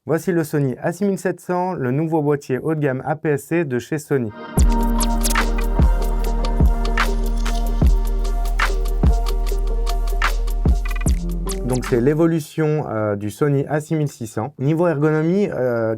Voici le Sony A6700, le nouveau boîtier haut de gamme APS-C de chez Sony. Donc c'est l'évolution du Sony A6600. Niveau ergonomie,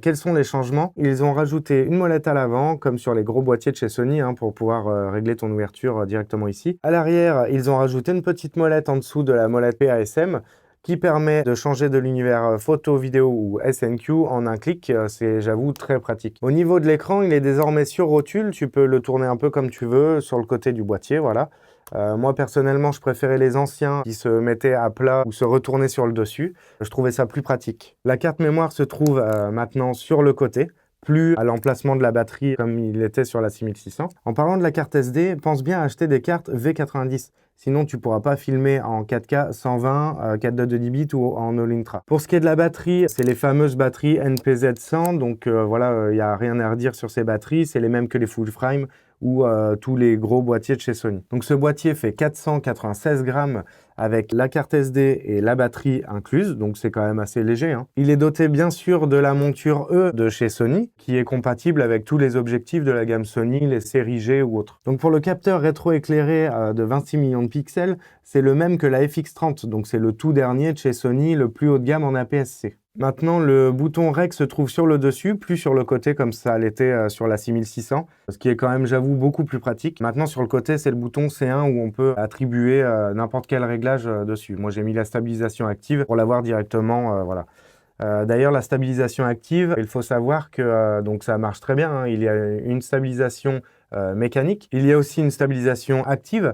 quels sont les changements? Ils ont rajouté une molette à l'avant, comme sur les gros boîtiers de chez Sony, pour pouvoir régler ton ouverture directement ici. À l'arrière, ils ont rajouté une petite molette en dessous de la molette PASM, qui permet de changer de l'univers photo, vidéo ou SNQ en un clic. C'est, j'avoue, très pratique. Au niveau de l'écran, il est désormais sur rotule. Tu peux le tourner un peu comme tu veux sur le côté du boîtier, voilà. Moi, personnellement, je préférais les anciens qui se mettaient à plat ou se retournaient sur le dessus. Je trouvais ça plus pratique. La carte mémoire se trouve maintenant sur le côté, plus à l'emplacement de la batterie comme il était sur la 6600. En parlant de la carte SD, pense bien à acheter des cartes V90. Sinon, tu ne pourras pas filmer en 4K 120, 4.2 bits ou en All Intra. Pour ce qui est de la batterie, c'est les fameuses batteries NPZ100. Donc voilà, il n'y a rien à redire sur ces batteries. C'est les mêmes que les full frame ou tous les gros boîtiers de chez Sony. Donc ce boîtier fait 496 grammes avec la carte SD et la batterie incluse, donc c'est quand même assez léger. Il est doté bien sûr de la monture E de chez Sony, qui est compatible avec tous les objectifs de la gamme Sony, les séries G ou autres. Donc pour le capteur rétro-éclairé de 26 millions de pixels, c'est le même que la FX30, donc c'est le tout dernier de chez Sony, le plus haut de gamme en APS-C. Maintenant, le bouton REC se trouve sur le dessus, plus sur le côté comme ça l'était sur la 6600, ce qui est quand même, j'avoue, beaucoup plus pratique. Maintenant, sur le côté, c'est le bouton C1 où on peut attribuer n'importe quel réglage dessus. Moi, j'ai mis la stabilisation active pour l'avoir directement, voilà. D'ailleurs, la stabilisation active, il faut savoir que donc ça marche très bien. Il y a une stabilisation mécanique. Il y a aussi une stabilisation active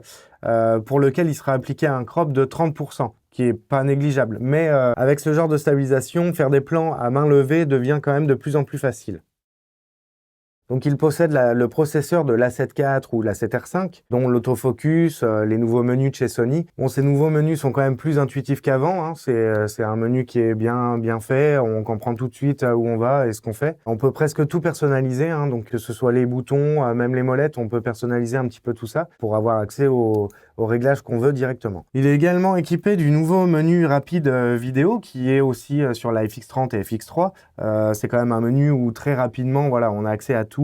pour lequel il sera appliqué un crop de 30%. Qui est pas négligeable. Mais avec ce genre de stabilisation, faire des plans à main levée devient quand même de plus en plus facile. Donc il possède le processeur de l'A7 IV ou l'A7 R5, dont l'autofocus, les nouveaux menus de chez Sony. Bon, ces nouveaux menus sont quand même plus intuitifs qu'avant. C'est un menu qui est bien fait, on comprend tout de suite où on va et ce qu'on fait. On peut presque tout personnaliser, donc que ce soit les boutons, même les molettes, on peut personnaliser un petit peu tout ça pour avoir accès aux réglages qu'on veut directement. Il est également équipé du nouveau menu rapide vidéo qui est aussi sur la FX30 et FX3. C'est quand même un menu où très rapidement, voilà, on a accès à tout.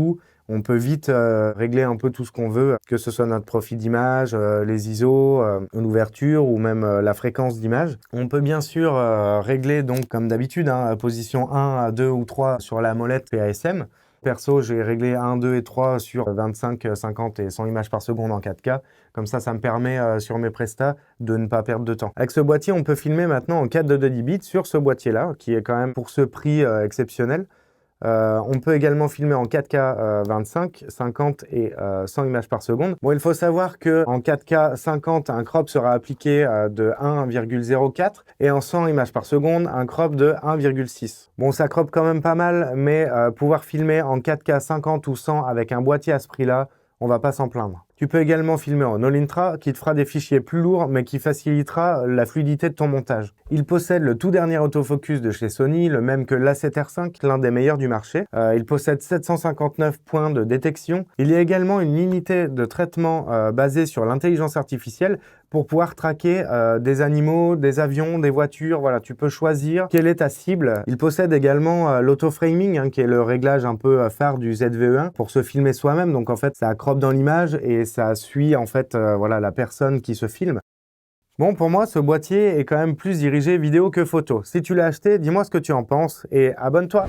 On peut vite régler un peu tout ce qu'on veut, que ce soit notre profil d'image, les ISO, l'ouverture ou même la fréquence d'image. On peut bien sûr régler donc comme d'habitude, position 1, 2 ou 3 sur la molette PASM. Perso, j'ai réglé 1, 2 et 3 sur 25, 50 et 100 images par seconde en 4K. Comme ça me permet sur mes prestats de ne pas perdre de temps. Avec ce boîtier, on peut filmer maintenant en 4.2 bits sur ce boîtier-là, qui est quand même pour ce prix exceptionnel. On peut également filmer en 4K 25, 50 et 100 images par seconde. Bon, il faut savoir qu'en 4K 50, un crop sera appliqué de 1,04 et en 100 images par seconde, un crop de 1,6. Bon, ça crop quand même pas mal, mais pouvoir filmer en 4K 50 ou 100 avec un boîtier à ce prix-là, on va pas s'en plaindre. Tu peux également filmer en All Intra, qui te fera des fichiers plus lourds, mais qui facilitera la fluidité de ton montage. Il possède le tout dernier autofocus de chez Sony, le même que l'A7 R5, l'un des meilleurs du marché. Il possède 759 points de détection. Il y a également une unité de traitement basée sur l'intelligence artificielle pour pouvoir traquer des animaux, des avions, des voitures. Voilà, tu peux choisir quelle est ta cible. Il possède également l'autoframing, qui est le réglage un peu phare du ZVE1 pour se filmer soi-même. Donc en fait, ça crop dans l'image et ça suit en fait voilà, la personne qui se filme. Bon, pour moi, ce boîtier est quand même plus dirigé vidéo que photo. Si tu l'as acheté, dis-moi ce que tu en penses et abonne-toi.